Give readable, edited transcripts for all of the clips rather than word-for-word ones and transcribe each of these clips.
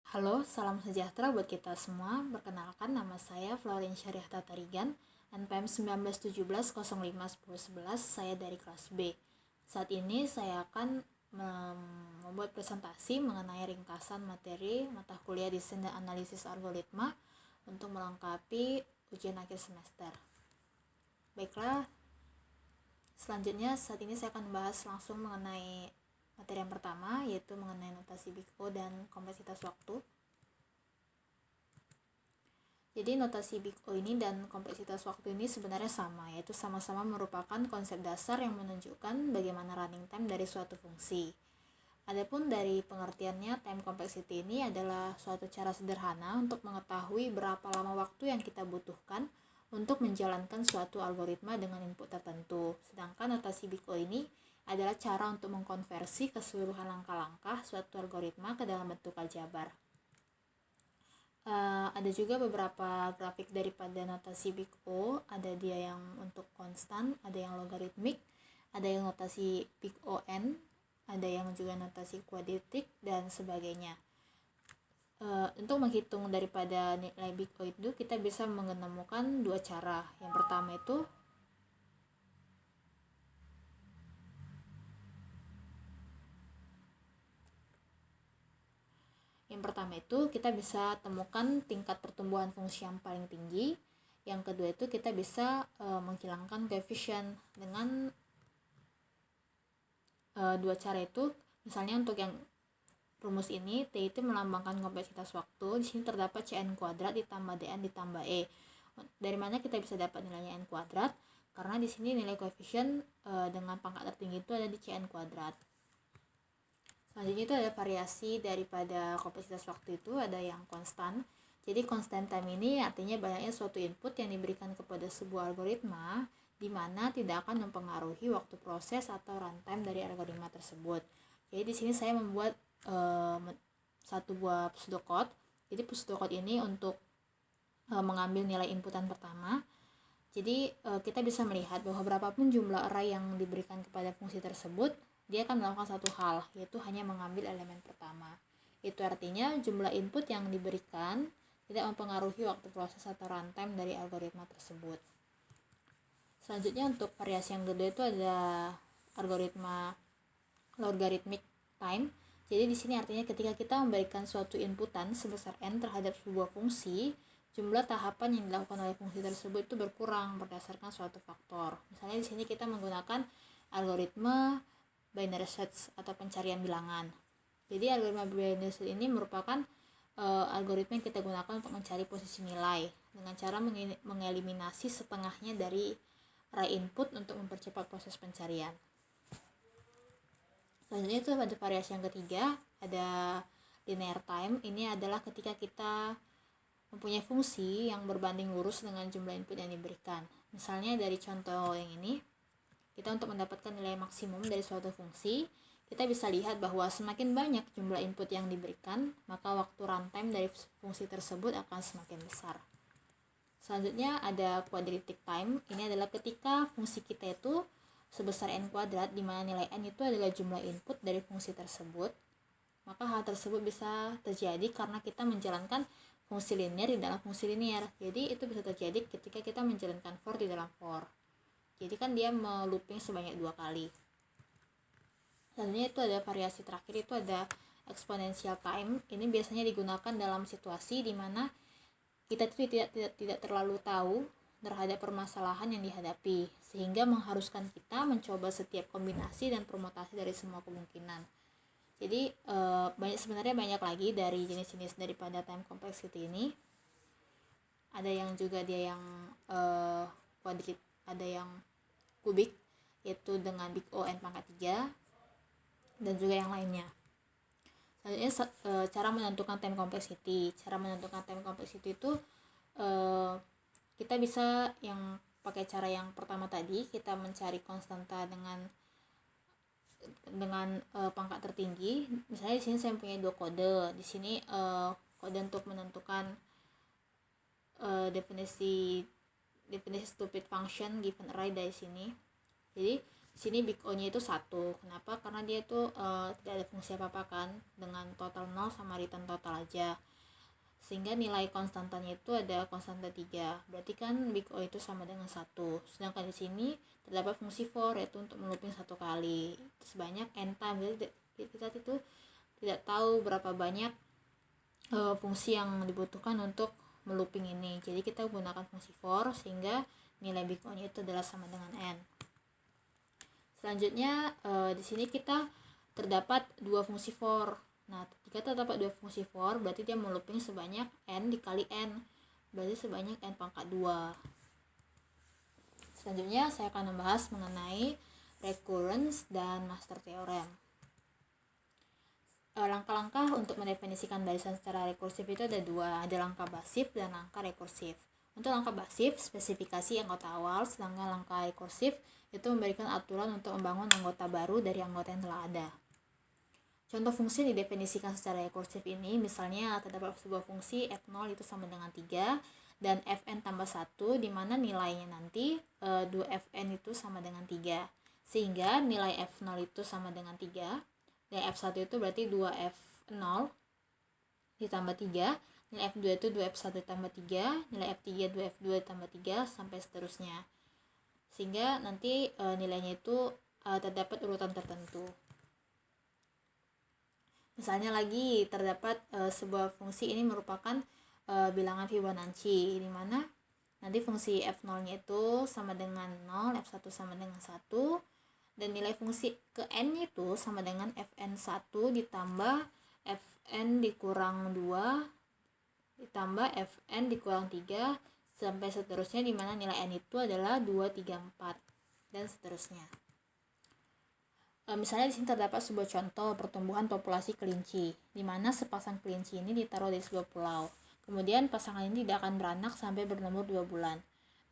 Halo, salam sejahtera buat kita semua. Perkenalkan, nama saya Florin Syariah Tatarigan, NPM 1917051011, saya dari kelas B. Saat ini saya akan membuat presentasi mengenai ringkasan materi mata kuliah Desain dan Analisis Algoritma untuk melengkapi ujian akhir semester. Baiklah, selanjutnya saat ini saya akan membahas langsung mengenai materi yang pertama, yaitu mengenai notasi Big O dan kompleksitas waktu. Jadi notasi Big O ini dan kompleksitas waktu ini sebenarnya sama, yaitu sama-sama merupakan konsep dasar yang menunjukkan bagaimana running time dari suatu fungsi. Adapun dari pengertiannya, time complexity ini adalah suatu cara sederhana untuk mengetahui berapa lama waktu yang kita butuhkan untuk menjalankan suatu algoritma dengan input tertentu. Sedangkan notasi Big O ini adalah cara untuk mengkonversi keseluruhan langkah-langkah suatu algoritma ke dalam bentuk aljabar. Ada juga beberapa grafik daripada notasi Big O, ada dia yang untuk konstan, ada yang logaritmik, ada yang notasi Big O(n), ada yang juga notasi kuadratrik, dan sebagainya. Untuk menghitung daripada nilai Big O itu, kita bisa menemukan dua cara. Yang pertama itu kita bisa temukan tingkat pertumbuhan fungsi yang paling tinggi. Yang kedua itu kita bisa menghilangkan koefisien dengan dua cara itu. Misalnya untuk yang rumus ini, T itu melambangkan kompleksitas waktu. Di sini terdapat Cn kuadrat ditambah Dn ditambah E. Dari mana kita bisa dapat nilainya N kuadrat? Karena di sini nilai koefisien dengan pangkat tertinggi itu ada di Cn kuadrat. Selanjutnya itu ada variasi daripada kompleksitas waktu itu, ada yang konstan. Jadi constant time ini artinya banyaknya suatu input yang diberikan kepada sebuah algoritma di mana tidak akan mempengaruhi waktu proses atau runtime dari algoritma tersebut. Jadi di sini saya membuat satu buah pseudocode. Jadi pseudocode ini untuk mengambil nilai inputan pertama. Jadi kita bisa melihat bahwa berapapun jumlah array yang diberikan kepada fungsi tersebut, dia akan melakukan satu hal, yaitu hanya mengambil elemen pertama. Itu artinya jumlah input yang diberikan tidak mempengaruhi waktu proses atau runtime dari algoritma tersebut. Selanjutnya untuk variasi yang kedua itu ada algoritma logarithmic time. Jadi di sini artinya ketika kita memberikan suatu inputan sebesar n terhadap sebuah fungsi, jumlah tahapan yang dilakukan oleh fungsi tersebut itu berkurang berdasarkan suatu faktor. Misalnya di sini kita menggunakan algoritma binary search atau pencarian bilangan. Jadi algoritma binary search ini merupakan algoritma yang kita gunakan untuk mencari posisi nilai dengan cara mengeliminasi setengahnya dari array input untuk mempercepat proses pencarian. Selanjutnya itu ada variasi yang ketiga, ada linear time. Ini adalah ketika kita mempunyai fungsi yang berbanding lurus dengan jumlah input yang diberikan. Misalnya dari contoh yang ini, kita untuk mendapatkan nilai maksimum dari suatu fungsi, kita bisa lihat bahwa semakin banyak jumlah input yang diberikan, maka waktu runtime dari fungsi tersebut akan semakin besar. Selanjutnya ada quadratic time. Ini adalah ketika fungsi kita itu sebesar n kuadrat, di mana nilai n itu adalah jumlah input dari fungsi tersebut. Maka hal tersebut bisa terjadi karena kita menjalankan fungsi linear di dalam fungsi linear. Jadi itu bisa terjadi ketika kita menjalankan for di dalam for. Jadi kan dia melooping sebanyak 2 kali. Selanjutnya itu ada variasi terakhir, itu ada exponential time. Ini biasanya digunakan dalam situasi di mana kita tidak terlalu tahu terhadap permasalahan yang dihadapi, sehingga mengharuskan kita mencoba setiap kombinasi dan permutasi dari semua kemungkinan. Jadi sebenarnya banyak lagi dari jenis-jenis daripada time complexity ini. Ada yang juga dia yang kuadrat, ada yang kubik, yaitu dengan Big O n pangkat 3, dan juga yang lainnya. Selanjutnya cara menentukan time complexity. Cara menentukan time complexity itu kita bisa yang pakai cara yang pertama tadi, kita mencari konstanta dengan pangkat tertinggi. Misalnya di sini saya punya 2 kode. Di sini kode untuk menentukan definisi stupid function given array dari sini. Jadi di sini Big O-nya itu 1. Kenapa? Karena dia itu tidak ada fungsi apa-apa kan, dengan total 0 original sama return total aja. Sehingga nilai konstantanya itu ada konstanta 3. Berarti kan big O itu sama dengan 1. Sedangkan di sini terdapat fungsi for, yaitu untuk melooping 1 kali sebanyak n time. Jadi kita itu tidak tahu berapa banyak fungsi yang dibutuhkan untuk melooping ini. Jadi kita gunakan fungsi for sehingga nilai big O nya itu adalah sama dengan n. Selanjutnya di sini kita terdapat dua fungsi for. Nah, jika terdapat dua fungsi for, berarti dia melooping sebanyak n dikali n, berarti sebanyak n pangkat 2. Selanjutnya saya akan membahas mengenai recurrence dan master theorem. Langkah-langkah untuk mendefinisikan barisan secara rekursif itu ada dua, ada langkah basif dan langkah rekursif. Untuk langkah basif, spesifikasi anggota awal, sedangkan langkah rekursif itu memberikan aturan untuk membangun anggota baru dari anggota yang telah ada. Contoh fungsi didefinisikan secara rekursif ini, misalnya terdapat sebuah fungsi f0 itu sama dengan 3 dan fn tambah 1, di mana nilainya nanti 2fn itu sama dengan 3. Sehingga nilai f0 itu sama dengan 3, dan f1 itu berarti 2f0 ditambah 3, nilai f2 itu 2f1 ditambah 3, nilai f3 2f2 ditambah 3, sampai seterusnya. Sehingga nanti nilainya itu terdapat urutan tertentu. Misalnya lagi terdapat sebuah fungsi ini merupakan bilangan Fibonacci, di mana nanti fungsi f0-nya itu sama dengan 0, f1 sama dengan 1, dan nilai fungsi ke n-nya itu sama dengan fn1 ditambah fn dikurang 2 ditambah fn dikurang 3 sampai seterusnya, di mana nilai n itu adalah 2, 3, 4 dan seterusnya. Misalnya di sini terdapat sebuah contoh pertumbuhan populasi kelinci, di mana sepasang kelinci ini ditaruh di sebuah pulau. Kemudian pasangan ini tidak akan beranak sampai berumur 2 bulan.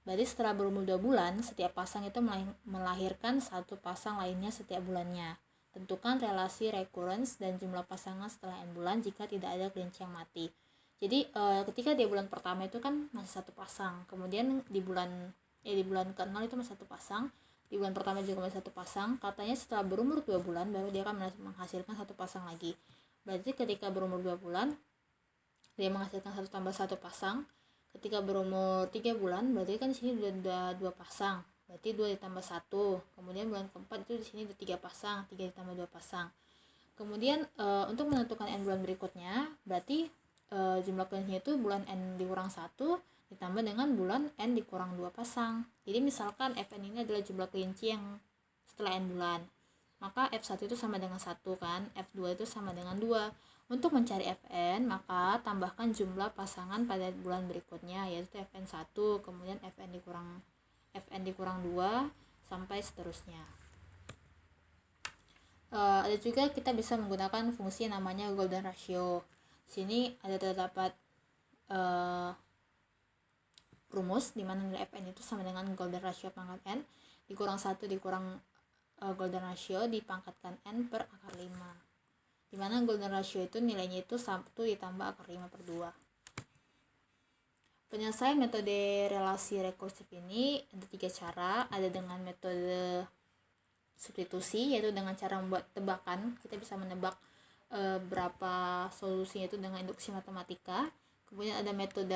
Berarti setelah berumur 2 bulan, setiap pasang itu melahirkan satu pasang lainnya setiap bulannya. Tentukan relasi recurrence dan jumlah pasangan setelah n bulan jika tidak ada kelinci yang mati. Jadi ketika di bulan pertama itu kan masih satu pasang, kemudian di bulan ke-0 itu masih satu pasang, di bulan pertama juga masih satu pasang. Katanya setelah berumur 2 bulan baru dia akan menghasilkan satu pasang lagi. Berarti ketika berumur 2 bulan dia menghasilkan 1 tambah 1 pasang. Ketika berumur 3 bulan berarti kan di sini udah 2 pasang. Berarti 2 ditambah 1. Kemudian bulan keempat itu di sini udah 3 pasang, 3 ditambah 2 pasang. Kemudian untuk menentukan n bulan berikutnya, berarti jumlah kelinci itu bulan n dikurang 1 ditambah dengan bulan n dikurang 2 pasang. Jadi misalkan fn ini adalah jumlah kelinci yang setelah n bulan, maka f1 itu sama dengan 1 kan, f2 itu sama dengan 2. Untuk mencari fn, maka tambahkan jumlah pasangan pada bulan berikutnya, yaitu fn1, kemudian fn dikurang 2 sampai seterusnya. Ada juga kita bisa menggunakan fungsi namanya golden ratio. Sini ada terdapat rumus di mana nilai fn itu sama dengan golden ratio pangkat n dikurang 1 dikurang golden ratio dipangkatkan n per akar 5, di mana golden ratio itu nilainya itu 1 ditambah akar 5 per 2. Penyelesaian metode relasi rekursif ini ada 3 cara. Ada dengan metode substitusi, yaitu dengan cara membuat tebakan. Kita bisa menebak berapa solusinya itu dengan induksi matematika. Kemudian ada metode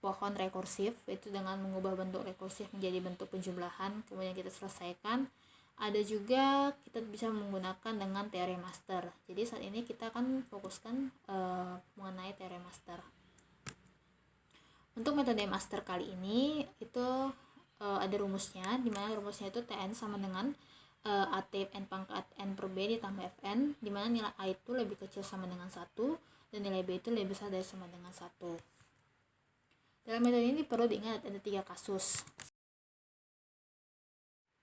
pohon rekursif, yaitu dengan mengubah bentuk rekursif menjadi bentuk penjumlahan, kemudian kita selesaikan. Ada juga kita bisa menggunakan dengan teori master. Jadi saat ini kita akan fokuskan mengenai teori master. Untuk metode master kali ini itu ada rumusnya, di mana rumusnya itu Tn sama dengan AT n pangkat n per b ditambah fn, di mana nilai a itu lebih kecil sama dengan 1 dan nilai b itu lebih besar dari sama dengan 1. Dalam metode ini perlu diingat ada 3 kasus.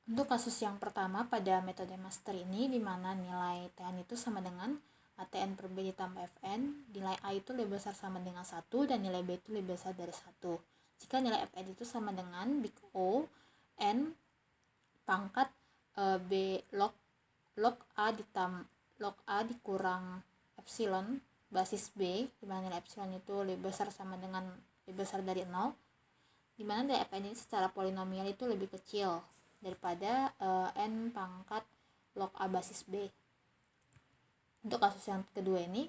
Untuk kasus yang pertama pada metode master ini, di mana nilai Tn itu sama dengan ATN per B ditambah Fn, nilai A itu lebih besar sama dengan 1 dan nilai B itu lebih besar dari 1. Jika nilai Fn itu sama dengan big O N pangkat B log A dikurang epsilon basis B, di mana nilai epsilon itu lebih besar dari 0, di mana nilai Fn ini secara polinomial itu lebih kecil daripada n pangkat log A basis B. Untuk kasus yang kedua ini,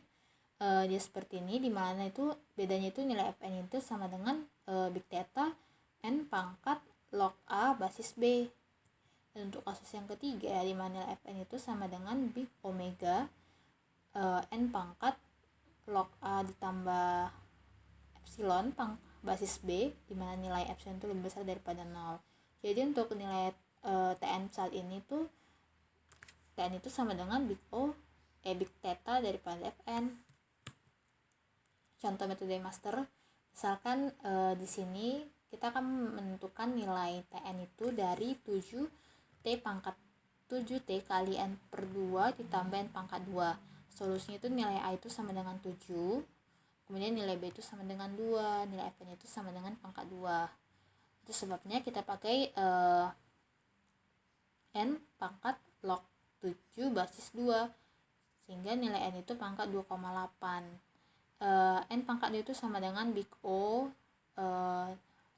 dia seperti ini, di mana itu bedanya itu nilai Fn itu sama dengan big theta n pangkat log A basis B. Dan untuk kasus yang ketiga, di mana nilai Fn itu sama dengan big omega n pangkat log A ditambah epsilon basis B, di mana nilai epsilon itu lebih besar daripada 0. Jadi untuk nilai Tn saat ini tuh Tn itu sama dengan big theta daripada Fn. Contoh metode master, misalkan di sini kita akan menentukan nilai Tn itu dari 7T pangkat 7T kali N per 2 ditambah N pangkat 2. Solusinya itu nilai A itu sama dengan 7, kemudian nilai B itu sama dengan 2, nilai Fn itu sama dengan pangkat 2. Itu sebabnya kita pakai N pangkat log 7 basis 2, sehingga nilai N itu pangkat 2,8. N pangkat 2 itu sama dengan big O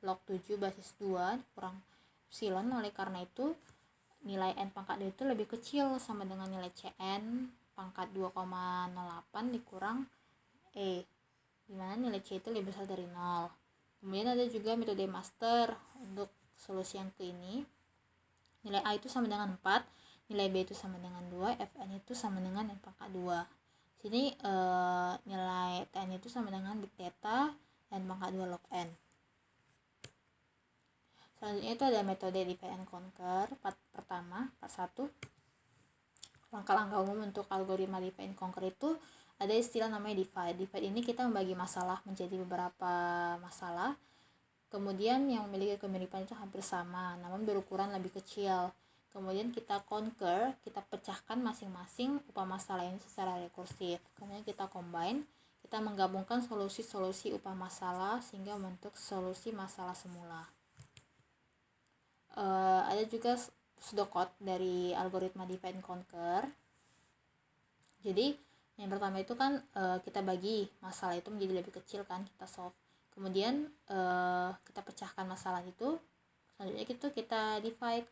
log 7 basis 2 kurang epsilon. Oleh karena itu nilai N pangkat 2 itu lebih kecil, sama dengan nilai Cn pangkat 2,08 dikurang E, dimana nilai C itu lebih besar dari 0. Kemudian ada juga metode master. Untuk solusi yang ke ini, nilai A itu sama dengan 4, nilai B itu sama dengan 2, Fn itu sama dengan N pangkat 2. Sini nilai Tn itu sama dengan big theta N pangkat 2 log N. Selanjutnya itu ada metode divide and conquer. Pertama, part 1. Langkah-langkah umum untuk algoritma divide and conquer itu ada istilah namanya divide. Divide ini kita membagi masalah menjadi beberapa masalah, kemudian yang memiliki kemiripan itu hampir sama namun berukuran lebih kecil. Kemudian kita conquer, kita pecahkan masing-masing upah masalah ini secara rekursif. Kemudian kita combine, kita menggabungkan solusi-solusi upah masalah sehingga membentuk solusi masalah semula. Ada juga pseudocode dari algoritma divide and conquer. Jadi yang pertama itu kan kita bagi masalah itu menjadi lebih kecil kan, kita solve. Kemudian kita pecahkan masalah itu. Selanjutnya itu kita divide.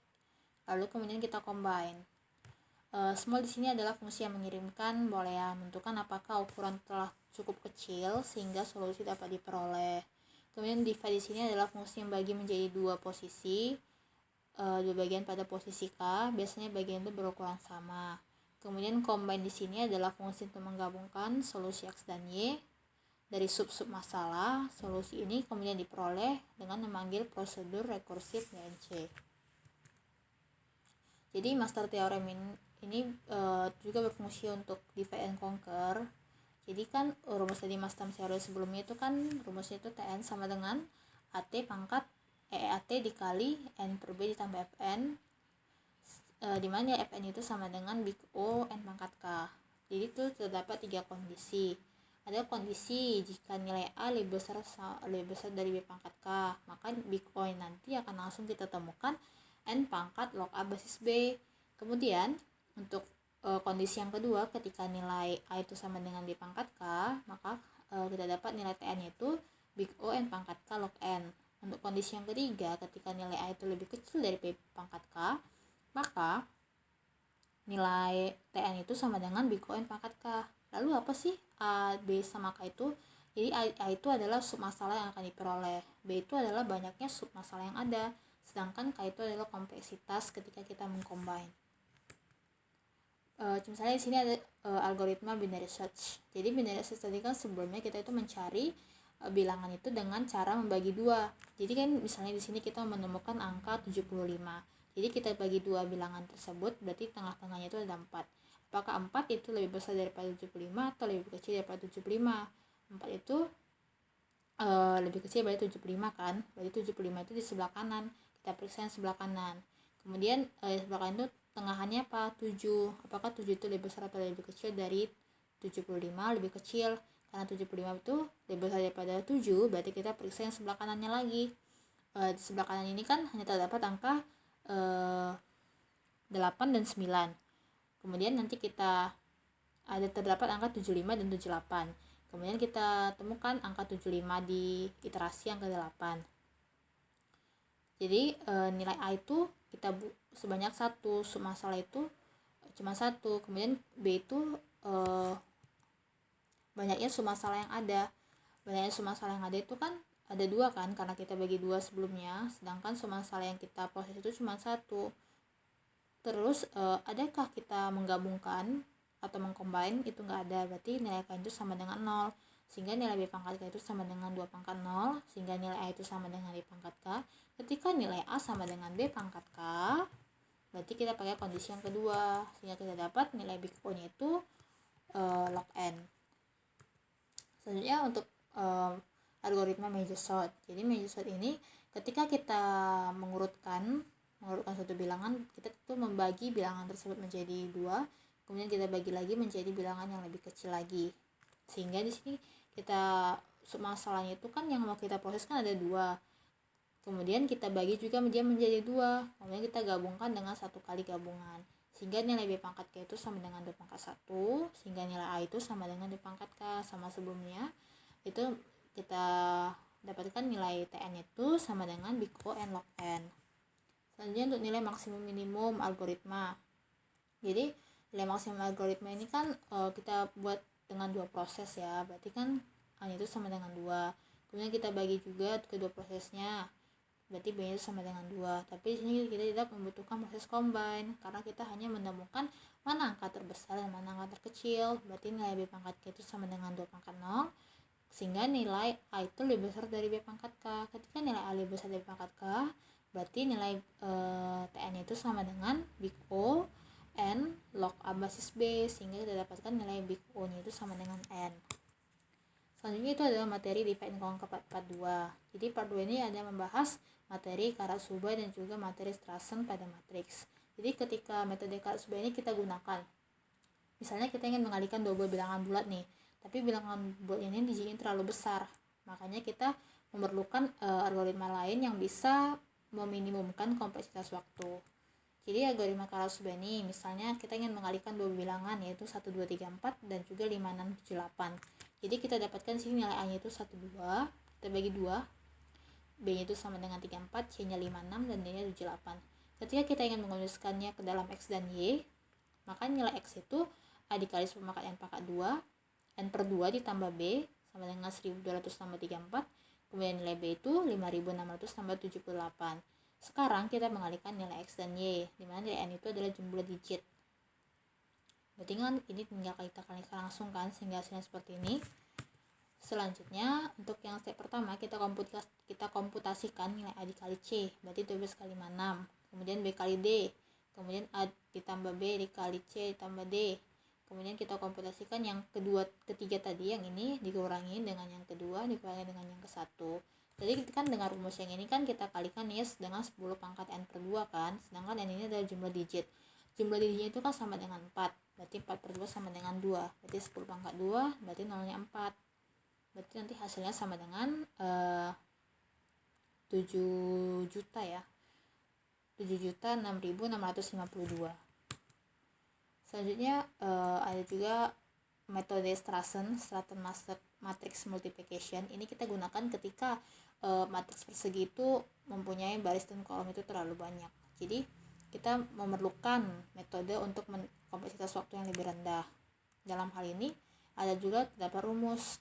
Lalu kemudian kita combine. Small di sini adalah fungsi yang mengirimkan, boleh ya menentukan apakah ukuran telah cukup kecil sehingga solusi dapat diperoleh. Kemudian divide di sini adalah fungsi yang bagi menjadi dua posisi, dua bagian pada posisi K, biasanya bagian itu berukuran sama. Kemudian combine di sini adalah fungsi untuk menggabungkan solusi X dan Y dari sub-sub masalah. Solusi ini kemudian diperoleh dengan memanggil prosedur rekursif DNC. Jadi master theorem ini juga berfungsi untuk divide and conquer. Jadi kan rumus dari master theorem sebelumnya itu kan rumusnya itu Tn sama dengan AT pangkat EAT dikali N per B ditambah Fn, dimana Fn itu sama dengan big O N pangkat K. Jadi itu terdapat 3 kondisi. Ada kondisi jika nilai A lebih besar dari B pangkat K, maka big O nanti akan langsung kita temukan N pangkat log A basis B. Kemudian untuk kondisi yang kedua, ketika nilai A itu sama dengan B pangkat K, maka kita dapat nilai Tn itu big O N pangkat K log N. Untuk kondisi yang ketiga, ketika nilai A itu lebih kecil dari B pangkat K, maka nilai Tn itu sama dengan big O N pangkat K. Lalu apa sih A, B, sama K itu? Jadi A itu adalah submasalah yang akan diperoleh, B itu adalah banyaknya submasalah yang ada, sedangkan K itu adalah kompleksitas ketika kita mengcombine. Misalnya di sini ada algoritma binary search. Jadi binary search tadi kan sebelumnya kita itu mencari bilangan itu dengan cara membagi 2. Jadi kan misalnya di sini kita menemukan angka 75. Jadi kita bagi 2 bilangan tersebut, berarti tengah-tengahnya itu ada 4. Apakah 4 itu lebih besar daripada 75 atau lebih kecil daripada 75? 4 itu lebih kecil daripada 75 kan? Berarti 75 itu di sebelah kanan. Kita periksa yang sebelah kanan. Kemudian sebelah kanan itu tengahannya apa? 7. Apakah 7 itu lebih besar atau lebih kecil dari 75? Lebih kecil. Karena 75 itu lebih besar daripada 7, berarti kita periksa yang sebelah kanannya lagi. Di sebelah kanan ini kan hanya terdapat angka 8 dan 9. Kemudian nanti kita ada terdapat angka 75 dan 78. Kemudian kita temukan angka 75 di iterasi yang ke-8. Jadi nilai A itu kita sebanyak 1, submasalah itu cuma 1. Kemudian B itu banyaknya sum masalah yang ada. Banyaknya sum masalah yang ada itu kan ada 2 kan, karena kita bagi 2 sebelumnya, sedangkan sum masalah yang kita proses itu cuma 1. Terus adakah kita menggabungkan atau mengcombine? Itu nggak ada, berarti nilai K itu sama dengan 0, sehingga nilai B pangkat K itu sama dengan 2 pangkat 0, sehingga nilai A itu sama dengan D pangkat K. Ketika nilai A sama dengan B pangkat K, berarti kita pakai kondisi yang kedua, sehingga kita dapat nilai Big O nya itu log N. Selanjutnya untuk algoritma major sort. Jadi major sort ini ketika kita mengurutkan suatu bilangan, kita tuh membagi bilangan tersebut menjadi 2, kemudian kita bagi lagi menjadi bilangan yang lebih kecil lagi, sehingga di sini kita masalahnya itu kan yang mau kita proses kan ada 2, kemudian kita bagi juga dia menjadi 2, kemudian kita gabungkan dengan 1 kali gabungan, sehingga nilai B pangkat K itu sama dengan D pangkat 1, sehingga nilai A itu sama dengan D pangkat K. Sama sebelumnya itu kita dapatkan nilai TN itu sama dengan Big O N log N. Selanjutnya untuk nilai maksimum minimum algoritma. Jadi nilai maksimum algoritma ini kan kita buat dengan 2 proses ya, berarti kan A itu sama dengan 2, kemudian kita bagi juga kedua prosesnya, berarti B itu sama dengan 2. Tapi di sini kita tidak membutuhkan proses combine, karena kita hanya menemukan mana angka terbesar dan mana angka terkecil, berarti nilai B pangkat K itu sama dengan 2 pangkat 0, sehingga nilai A itu lebih besar dari B pangkat K. Ketika nilai A lebih besar dari B pangkat K, berarti nilai TN itu sama dengan Big O N log A basis B, sehingga kita dapatkan nilai Big O nya itu sama dengan N. Selanjutnya itu adalah materi divide and conquer part 2. Jadi part 2 ini ada membahas materi Karlsruhe dan juga materi Strassen pada matriks. Jadi ketika metode Karlsruhe ini kita gunakan, misalnya kita ingin mengalihkan 2 bilangan bulat nih, tapi bilangan bulat ini dijadikan terlalu besar, makanya kita memerlukan algoritma lain yang bisa meminimumkan kompleksitas waktu. Jadi algoritma Karlsruhe ini, misalnya kita ingin mengalihkan 2 bilangan yaitu 1, 2, 3, 4 dan juga 5, 6, 7, 8. Jadi kita dapatkan sini nilai A nya itu 1, 2, kita bagi 2, B nya itu sama dengan 3, 4, C nya 5, 6 dan D nya 7, 8. Ketika kita ingin menguruskannya ke dalam X dan Y, maka nilai X itu A dikali sepangkat N pangkat 2, N per 2 ditambah B sama dengan 1200 tambah 34, kemudian nilai B itu 5600 tambah 78. Sekarang kita mengalihkan nilai X dan Y, dimana nilai N itu adalah jumlah digit. Berarti kan ini tinggal kita kalikan langsung kan, sehingga hasilnya seperti ini. Selanjutnya untuk yang step pertama kita komputasikan nilai A dikali C, berarti 12 kali 5, 6, kemudian B kali D, kemudian A ditambah B dikali C ditambah D, kemudian kita komputasikan yang ketiga tadi, yang ini dikurangi dengan yang kedua dikurangi dengan yang ke-1. Jadi kan dengan rumus yang ini kan kita kalikan ya dengan 10 pangkat N per 2 kan, sedangkan N ini adalah jumlah digit. Jumlah digitnya itu kan sama dengan 4, berarti 4 per 2 sama dengan 2, berarti 10 pangkat 2, berarti nolnya 4. Berarti nanti hasilnya sama dengan 7 juta ya, 7.006.652. Selanjutnya ada juga metode Strassen matrix multiplication. Ini kita gunakan ketika matriks persegi itu mempunyai baris dan kolom itu terlalu banyak. Jadi kita memerlukan metode untuk kompleksitas waktu yang lebih rendah. Dalam hal ini ada juga terdapat rumus.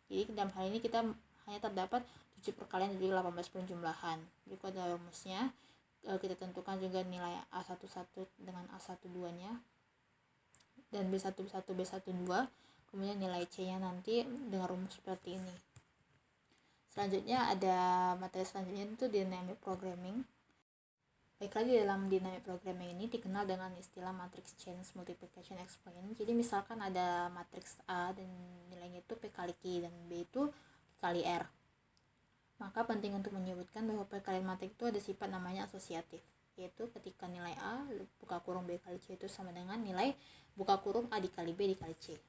Jadi dalam hal ini kita hanya terdapat 7 perkalian dan juga 18 penjumlahan. Jadi ada rumusnya, kita tentukan juga nilai A11 dengan A12 nya dan B11 B12, kemudian nilai C nya nanti dengan rumus seperti ini. Selanjutnya ada materi selanjutnya itu dynamic programming. Baik lagi dalam dynamic programming ini dikenal dengan istilah matrix change multiplication explain. Jadi misalkan ada matriks A dan nilainya itu P kali Q dan B itu kali R. Maka penting untuk menyebutkan bahwa perkalian matriks itu ada sifat namanya asosiatif, yaitu ketika nilai A buka kurung B kali C itu sama dengan nilai buka kurung A dikali B dikali C.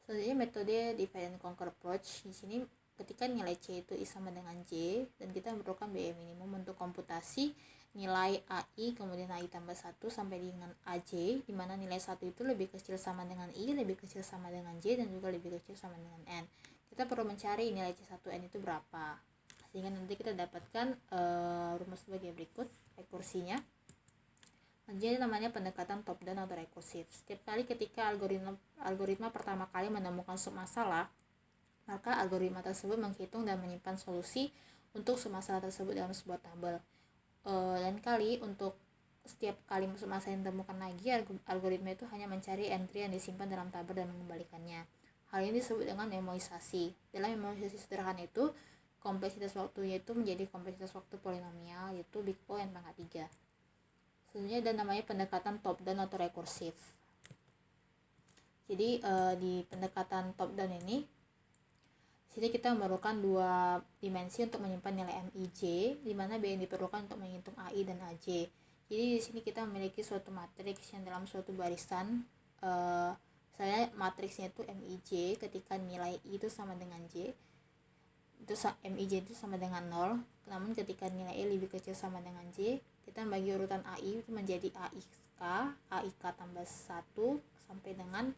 Selanjutnya metode divide and conquer approach. Di sini ketika nilai C itu I sama dengan J dan kita memerlukan biaya minimum untuk komputasi nilai AI kemudian AI tambah 1 sampai dengan AJ, di mana nilai 1 itu lebih kecil sama dengan I, lebih kecil sama dengan J dan juga lebih kecil sama dengan N. Kita perlu mencari nilai C1N itu berapa, sehingga nanti kita dapatkan rumus sebagai berikut rekursinya. Jadi namanya pendekatan top down atau rekursif. Setiap kali ketika algoritma pertama kali menemukan submasalah, maka algoritma tersebut menghitung dan menyimpan solusi untuk submasalah tersebut dalam sebuah tabel. Lain kali, untuk setiap kali submasalah yang ditemukan lagi, algoritma itu hanya mencari entry yang disimpan dalam tabel dan mengembalikannya. Hal ini disebut dengan memoisasi. Dalam memoisasi sederhana itu, kompleksitas waktunya itu menjadi kompleksitas waktu polinomial, yaitu big O n pangkat 3. Selanjutnya ada namanya pendekatan top down atau rekursif. Jadi di pendekatan top down ini, sini kita memerlukan dua dimensi untuk menyimpan nilai MIJ, di mana B yang diperlukan untuk menghitung AI dan AJ. Jadi di sini kita memiliki suatu matriks yang dalam suatu barisan, misalnya matriksnya itu MIJ ketika nilai I itu sama dengan J, itu MIJ itu sama dengan 0. Namun ketika nilai I lebih kecil sama dengan J, kita membagi urutan AI itu menjadi AIK tambah 1 sampai dengan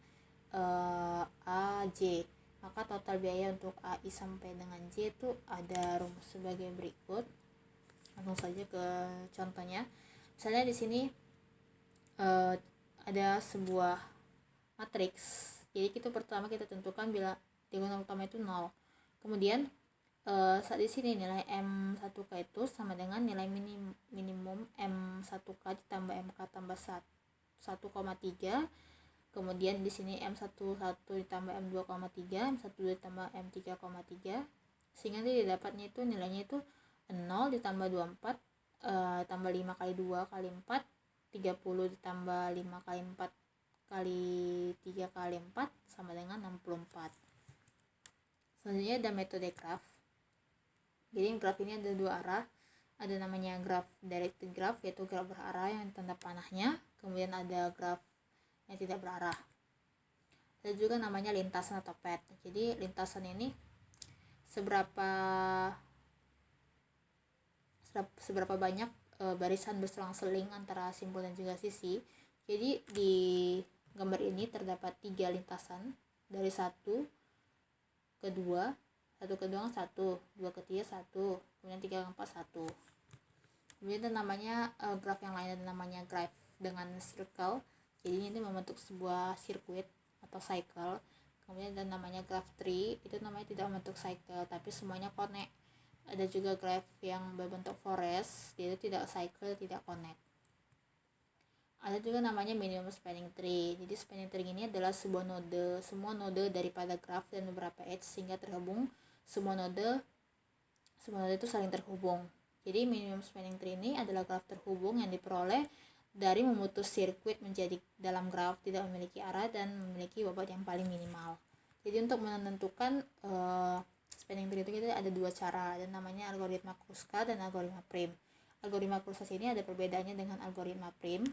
AJ. Maka total biaya untuk AI sampai dengan J itu ada rumus sebagai berikut. Langsung saja ke contohnya. Misalnya di sini ada sebuah matriks. Jadi kita pertama kita tentukan bila diagonal utama itu 0. Kemudian saat di sini nilai M1K itu sama dengan nilai minimum M1K ditambah MK tambah 1,3. Kemudian di sini M11 ditambah M2,3, M12 ditambah M3,3, sehingga nanti didapatnya itu nilainya itu 0 ditambah 24 tambah 5 kali 2 kali 4, 30 ditambah 5 kali 4 kali 3 kali 4 sama dengan 64. Selanjutnya ada metode graph. Jadi graf ini ada dua arah, ada namanya graph directed graph, yaitu graf berarah yang tanda panahnya, kemudian ada graf yang tidak berarah. Ada juga namanya lintasan atau path. Jadi lintasan ini seberapa banyak barisan berselang-seling antara simpul dan juga sisi. Jadi di gambar ini terdapat 3 lintasan, dari 1 ke 2, 1 ke 2 kan 1, 2 ke 3 1, kemudian 3 ke 4 1. Kemudian namanya graf yang lain ada namanya graph dengan circle. Jadi ini membentuk sebuah sirkuit atau cycle. Kemudian ada namanya graph tree, itu namanya tidak membentuk cycle tapi semuanya connect. Ada juga graph yang berbentuk forest, dia itu tidak cycle, tidak connect. Ada juga namanya minimum spanning tree. Jadi spanning tree ini adalah sebuah node, semua node daripada graph dan beberapa edge sehingga terhubung. Semua node itu saling terhubung. Jadi minimum spanning tree ini adalah graph terhubung yang diperoleh dari memutus sirkuit menjadi dalam graph tidak memiliki arah dan memiliki bobot yang paling minimal. Jadi untuk menentukan spanning tree itu kita ada dua cara, dan namanya algoritma Kruskal dan algoritma Prim. Algoritma Kruskal ini ada perbedaannya dengan algoritma Prim.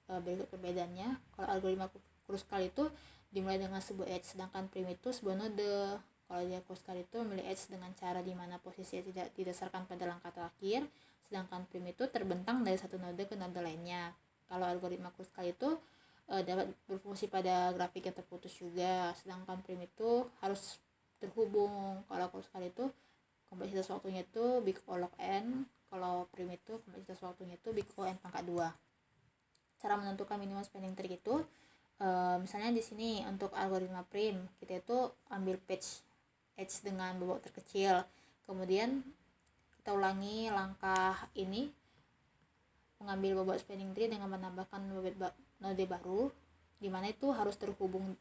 Berikut perbedaannya. Kalau algoritma Kruskal itu dimulai dengan sebuah edge, sedangkan Prim itu sebuah node. Kalau dia Kruskal itu memilih edge dengan cara di mana posisinya tidak didasarkan pada langkah terakhir, sedangkan Prim itu terbentang dari satu node ke node lainnya. Kalau algoritma Kruskal itu dapat berfungsi pada grafik yang terputus juga, sedangkan Prim itu harus terhubung. Kalau Kruskal itu kompleksitas waktunya itu big O log n, kalau Prim itu kompleksitas waktunya itu big O n pangkat 2. Cara menentukan minimum spanning tree itu misalnya di sini untuk algoritma Prim kita itu ambil edge dengan bobot terkecil, kemudian kita ulangi langkah ini mengambil bobot spanning tree dengan menambahkan node baru, dimana itu harus terhubung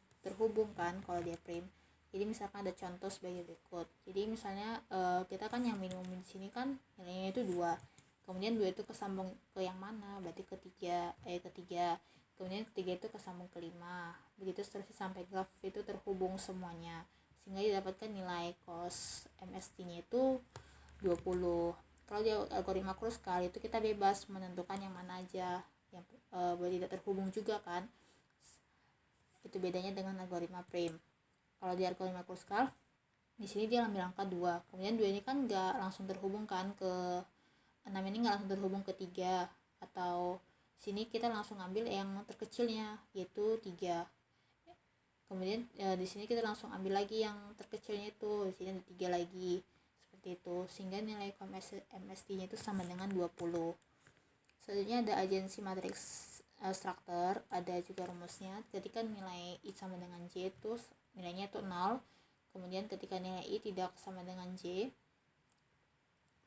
kan kalau dia Prim. Jadi misalkan ada contoh sebagai berikut. Jadi misalnya kita kan yang minimum di sini kan nilainya itu 2. Kemudian 2 itu kesambung ke yang mana? Berarti ketiga. Kemudian ketiga itu kesambung ke 5. Begitu seterusnya sampai graf itu terhubung semuanya, sehingga didapatkan nilai cos MST-nya itu 20. Kalau di algoritma Kruskal itu kita bebas menentukan yang mana aja, yang boleh tidak terhubung juga kan. Itu bedanya dengan algoritma Prim. Kalau di algoritma Kruskal di sini dia ambil angka 2. Kemudian 2 ini kan enggak langsung terhubung kan ke 6, ini nggak langsung terhubung ke 3, atau sini kita langsung ambil yang terkecilnya yaitu 3. Kemudian di sini kita langsung ambil lagi yang terkecilnya itu, di sini ada 3 lagi, seperti itu, sehingga nilai MST-nya itu sama dengan 20. Selanjutnya ada agensi matriks struktur, ada juga rumusnya. Ketika nilai I sama dengan J itu nilainya itu 0, kemudian ketika nilai I tidak sama dengan J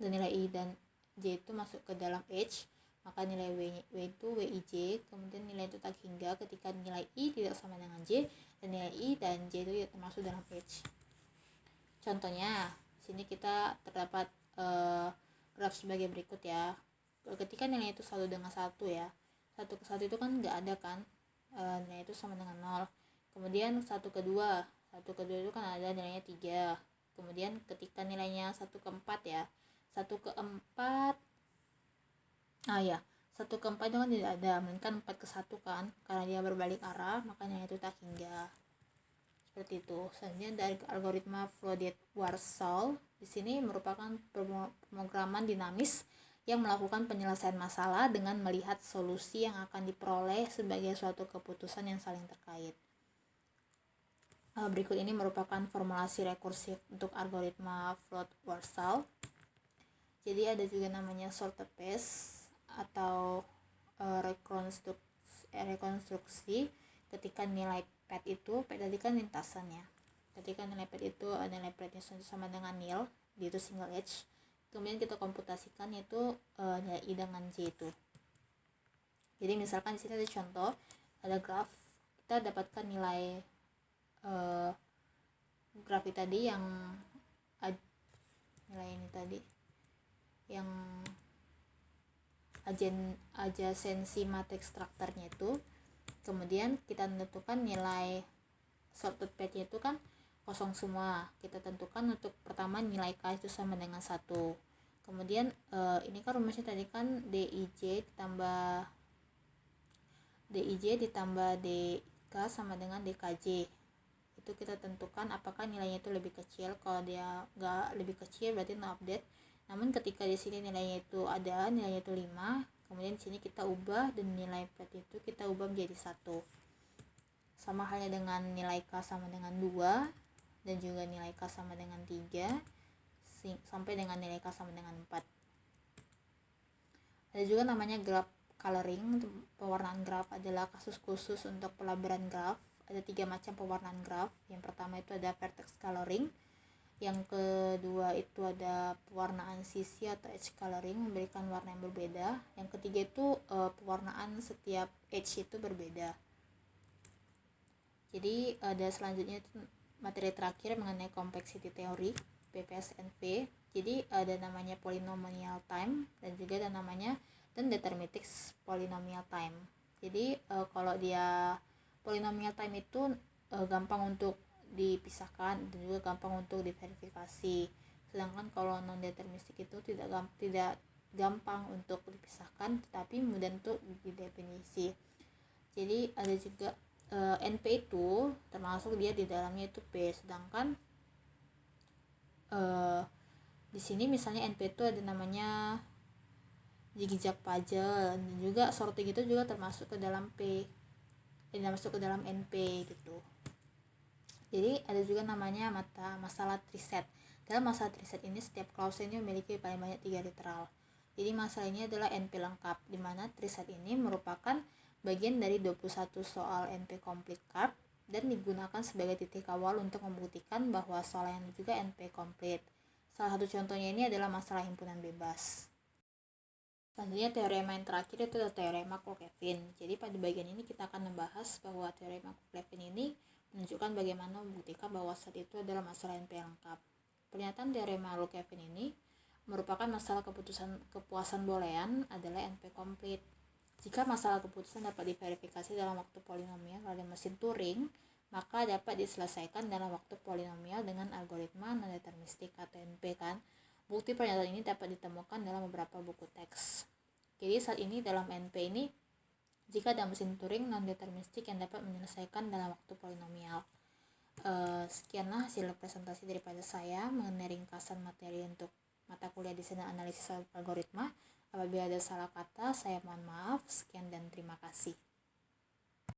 dan nilai I dan J itu masuk ke dalam H, maka nilai W itu WIJ, kemudian nilai itu tak hingga ketika nilai I tidak sama dengan J dan nilai I dan J itu tidak termasuk dalam H. Contohnya, sini kita terdapat graf sebagai berikut ya. Ketika nilai itu selalu dengan 1 ya, 1 ke 1 itu kan nggak ada kan, nilai itu sama dengan 0. Kemudian 1 ke 2 itu kan ada nilainya 3. Kemudian ketika nilainya 1 ke 4 ya, 1 ke 4 1 ke 4 itu kan tidak ada, melainkan 4 ke 1 kan, karena dia berbalik arah makanya itu tak hingga. Seperti itu. Selanjutnya dari algoritma Flooded-Warshall, di sini merupakan pemrograman dinamis yang melakukan penyelesaian masalah dengan melihat solusi yang akan diperoleh sebagai suatu keputusan yang saling terkait. Berikut ini merupakan formulasi rekursif untuk algoritma Flood-Warshall. Jadi ada juga namanya sorted path atau rekonstruksi ketika nilai pad itu, pad tadi kan lintasannya, ketika nilai pad itu nilai padnya sama dengan nil, itu single edge, kemudian kita komputasikan yaitu nilai I dengan J itu. Jadi misalkan di sini ada contoh, ada graf, kita dapatkan nilai graf tadi yang nilai ini tadi yang adjasensi matriks strukturnya itu, kemudian kita tentukan nilai sorted path-nya itu kan kosong semua, kita tentukan untuk pertama nilai K itu sama dengan 1, kemudian ini kan rumusnya tadi kan DIJ ditambah DK sama dengan DKJ, itu kita tentukan apakah nilainya itu lebih kecil. Kalau dia nggak lebih kecil berarti no update, namun ketika di sini nilainya itu ada, nilainya itu 5, kemudian di sini kita ubah dan nilai pad itu kita ubah menjadi 1. Sama halnya dengan nilai K sama dengan 2 dan juga nilai K sama dengan 3 sampai dengan nilai K sama dengan 4. Ada juga namanya graph coloring. Pewarnaan graf adalah kasus khusus untuk pelabelan graf. Ada 3 macam pewarnaan graf. Yang pertama itu ada vertex coloring, yang kedua itu ada pewarnaan sisi atau edge coloring, memberikan warna yang berbeda. Yang ketiga itu pewarnaan setiap edge itu berbeda. Jadi ada selanjutnya itu materi terakhir mengenai complexity theory, PPSNP. Jadi ada namanya polynomial time dan juga ada namanya deterministic polynomial time. Jadi kalau dia polynomial time itu gampang untuk dipisahkan dan juga gampang untuk diverifikasi, sedangkan kalau non deterministik itu tidak gampang untuk dipisahkan tetapi mudah untuk didefinisi. Jadi ada juga NP itu termasuk dia di dalamnya itu P, sedangkan di sini misalnya NP itu ada namanya zigzag puzzle dan juga sorting itu juga termasuk ke dalam P, masuk ke dalam NP gitu. Jadi ada juga namanya masalah triset. Dalam masalah triset ini setiap klause ini memiliki paling banyak 3 literal. Jadi masalah ini adalah NP lengkap, di mana triset ini merupakan bagian dari 21 soal NP complete card dan digunakan sebagai titik awal untuk membuktikan bahwa soal yang juga NP complete. Salah satu contohnya ini adalah masalah himpunan bebas. Selanjutnya teorema yang terakhir itu adalah teorema Cole-Levin. Jadi pada bagian ini kita akan membahas bahwa teorema Cole-Levin ini menunjukkan bagaimana membuktikan bahwa set itu adalah masalah NP lengkap. Pernyataan teorema Cole-Levin ini merupakan masalah kepuasan boolean adalah NP complete. Jika masalah keputusan dapat diverifikasi dalam waktu polinomial oleh mesin Turing, maka dapat diselesaikan dalam waktu polinomial dengan algoritma non-deterministik atau NP kan. Bukti pernyataan ini dapat ditemukan dalam beberapa buku teks. Jadi saat ini dalam NP ini, jika ada mesin Turing non-deterministik yang dapat menyelesaikan dalam waktu polinomial. Sekianlah hasil presentasi daripada saya mengenai ringkasan materi untuk mata kuliah desain dan analisis algoritma. Apabila ada salah kata, saya mohon maaf. Sekian dan terima kasih.